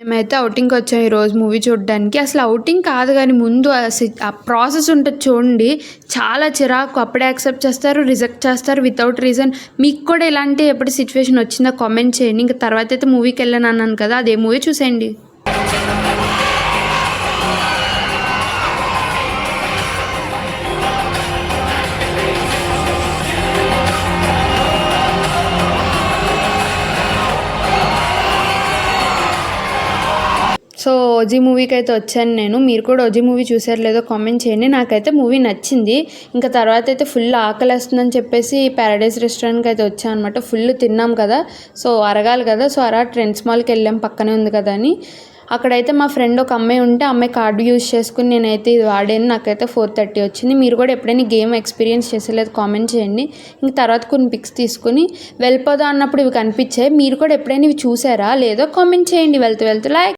మేమైతే ఔటింగ్‌కి వచ్చాం ఈరోజు మూవీ చూడడానికి. అసలు ఔటింగ్ కాదు గానీ ముందు ఆ ప్రాసెస్ ఉంటది చూడండి. చాలా చిరాకు. అప్పుడే యాక్సెప్ట్ చేస్తారు, రిజెక్ట్ చేస్తారు వితౌట్ రీజన్. మీకు కూడా ఇలాంటి ఎప్పుడు సిట్యుయేషన్ వచ్చిందా కామెంట్ చేయండి. ఇంక తర్వాతైతే మూవీకెళ్ళాను అన్నాను కదా! అదే మూవీ చూసేయండి. సో, 'ఓజీ' మూవీకైతే వచ్చాను నేను. మీరు కూడా 'ఓజీ' మూవీ చూసారో లేదో కామెంట్ చేయండి. నాకైతే మూవీ నచ్చింది. ఇంకా తర్వాతైతే ఫుల్ ఆకలేస్తుందని చెప్పేసి పారడైజ్ రెస్టారెంట్‌కైతే వచ్చాం అనమాట. ఫుల్ తిన్నాం కదా! సో, అరగాలి కదా! సో, అలా ట్రెండ్స్ మాల్‌కెళ్ళాం పక్కనే ఉంది కదా అని. అక్కడైతే మా ఫ్రెండ్ ఒక అమ్మాయి ఉంటే ఆ అమ్మాయి కార్డ్ యూజ్ చేసుకొని నేనైతే ఇది వాడాను. నాకైతే 430 వచ్చింది. మీరు కూడా ఎప్పుడైనా గేమ్ ఎక్స్పీరియన్స్ చేసేలేదు కామెంట్ చేయండి. ఇంక తర్వాత కొన్ని పిక్స్ తీసుకొని వెళ్ళిపోదాం అన్నప్పుడు ఇవి కనిపించాయి. మీరు కూడా ఎప్పుడైనా ఇవి చూసారా లేదో కామెంట్ చేయండి. వెళ్తూ లైక్